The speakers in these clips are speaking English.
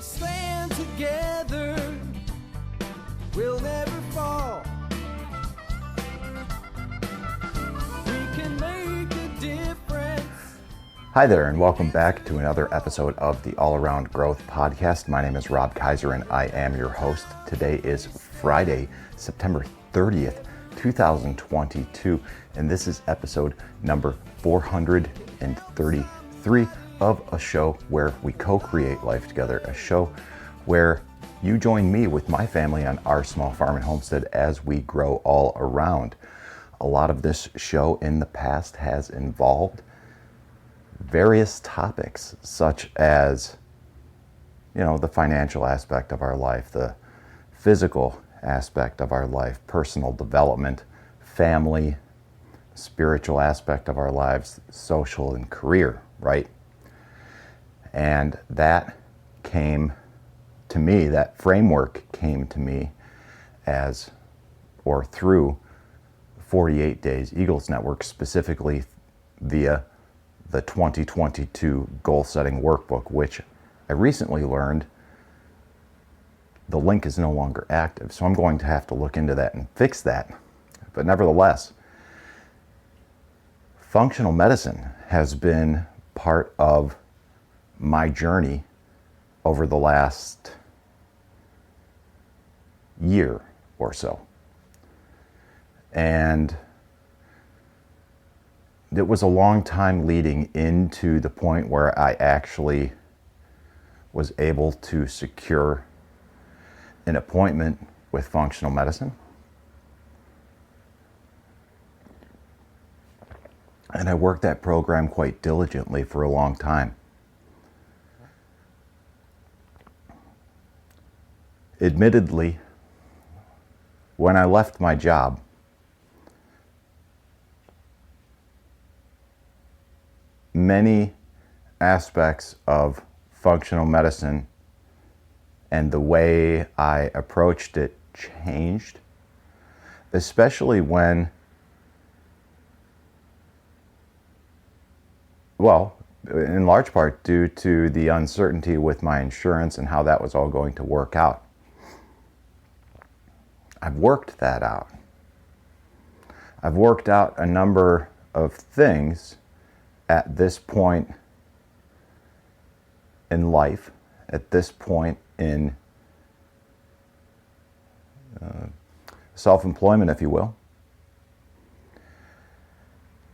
stand together, we'll never fall. We can make a difference. Hi there, and welcome back to another episode of the All Around Growth podcast. My name is Rob Kaiser, and I am your host. Today is Friday, September 30th, 2022, and this is episode number 433 of a show where we co-create life together, a show where you join me with my family on our small farm and homestead as we grow all around. A lot of this show in the past has involved various topics, such as, the financial aspect of our life, the physical aspect of our life, personal development, family, spiritual aspect of our lives, social and career, right? And that came to me, that framework came to me as, or through 48 Days Eagles Network, specifically via the 2022 goal setting workbook, which I recently learned the link is no longer active. So I'm going to have to look into that and fix that. But nevertheless, functional medicine has been part of my journey over the last year or so. And it was a long time leading into the point where I actually was able to secure an appointment with functional medicine. And I worked that program quite diligently for a long time. Admittedly, when I left my job, many aspects of functional medicine and the way I approached it changed, especially when, in large part due to the uncertainty with my insurance and how that was all going to work out. I've worked that out. I've worked out a number of things at this point in life, at this point in self-employment, if you will.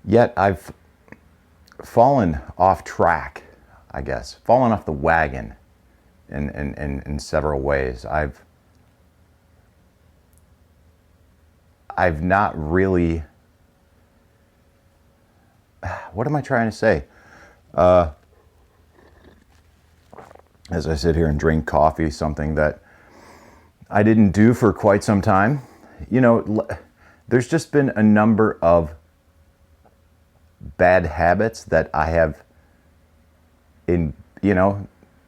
Yet I've fallen off track, I guess, fallen off the wagon in several ways. I've not really, what am I trying to say? As I sit here and drink coffee, something that I didn't do for quite some time, there's just been a number of bad habits that I have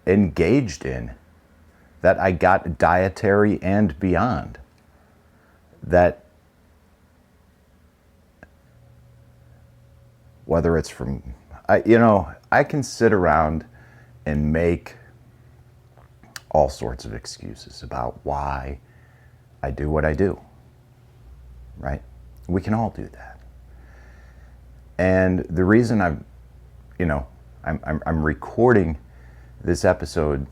engaged in, that I got dietary and beyond, that whether it's from, I can sit around and make all sorts of excuses about why I do what I do, right? We can all do that. And the reason I'm recording this episode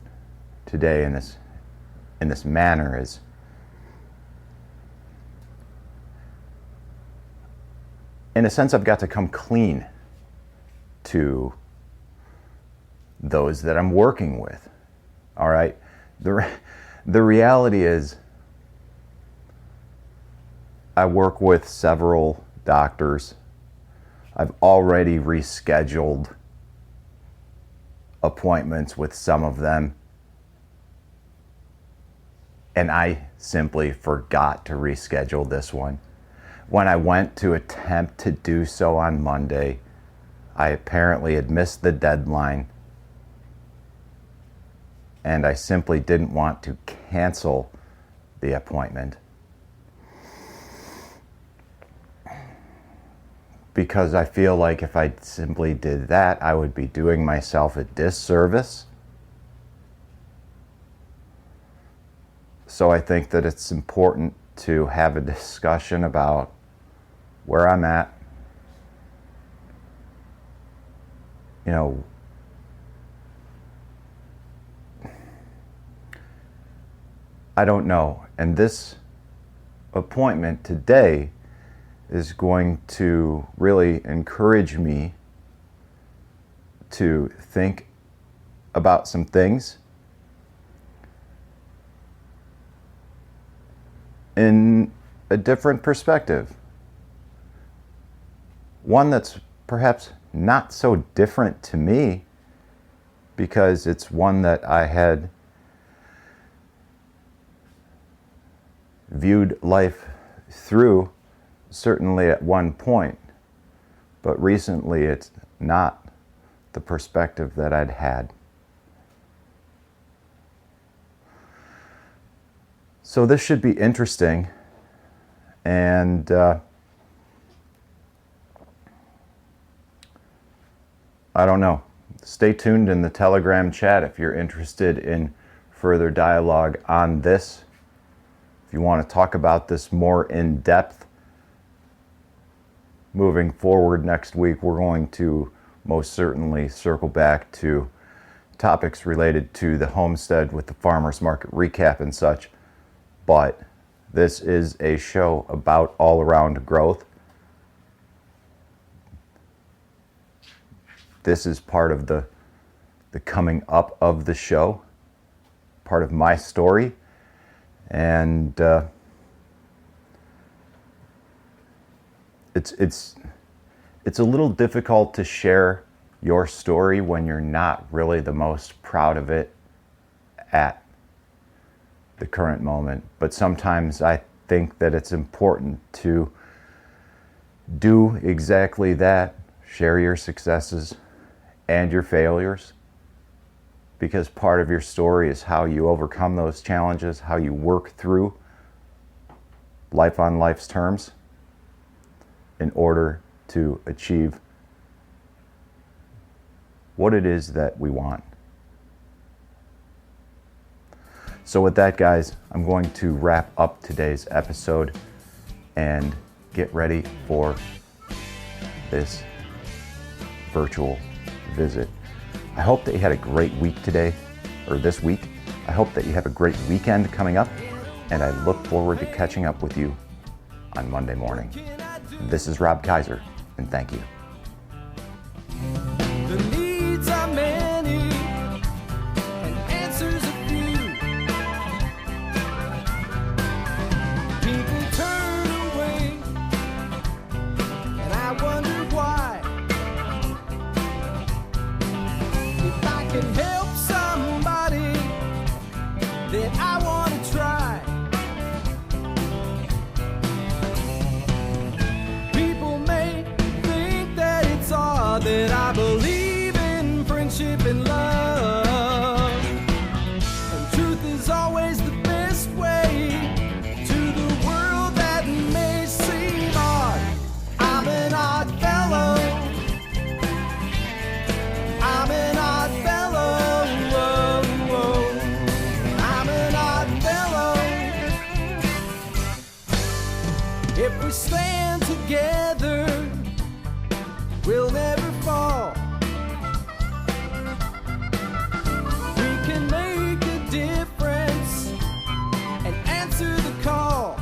today in this manner is in a sense, I've got to come clean to those that I'm working with. All right. The reality is, I work with several doctors. I've already rescheduled appointments with some of them, and I simply forgot to reschedule this one. When I went to attempt to do so on Monday, I apparently had missed the deadline, and I simply didn't want to cancel the appointment because I feel like if I simply did that, I would be doing myself a disservice So I think that it's important to have a discussion about where I'm at. You know, I don't know. And this appointment today is going to really encourage me to think about some things in a different perspective. One that's perhaps not so different to me, because it's one that I had viewed life through, certainly at one point, but recently it's not the perspective that I'd had. So this should be interesting, and I don't know. Stay tuned in the Telegram chat if you're interested in further dialogue on this. If you want to talk about this more in depth, moving forward next week, we're going to most certainly circle back to topics related to the homestead with the farmers market recap and such. But this is a show about all-around growth. This is part of the coming up of the show, part of my story. And it's a little difficult to share your story when you're not really the most proud of it at the current moment. But sometimes I think that it's important to do exactly that, share your successes and your failures, because part of your story is how you overcome those challenges, how you work through life on life's terms in order to achieve what it is that we want. So with that, guys, I'm going to wrap up today's episode and get ready for this virtual visit. I hope that you had a great week today, or this week. I hope that you have a great weekend coming up, and I look forward to catching up with you on Monday morning. This is Rob Kaiser, and thank you. The needs are many and answers a few. People turn away, and I wonder why. If I can help somebody, then I want to try. People may think that it's odd that I believe in friendship and love, and truth is always the best way to the world that may seem odd. I'm an odd fellow. I'm an odd fellow. Whoa, whoa. I'm an odd fellow. If we stand together, we'll never fall. We can make a difference and answer the call.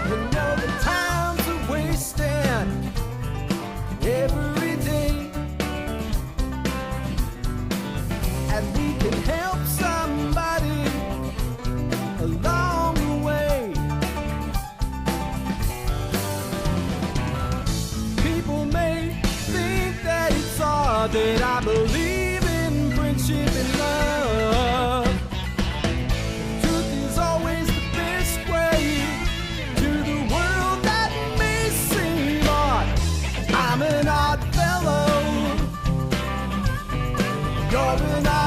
You know the times are wasting every day, and we can help somebody along the way. People may think that it's odd that I believe in friendship and love. Truth is always the best way to the world that may seem odd. I'm an odd fellow. You're an odd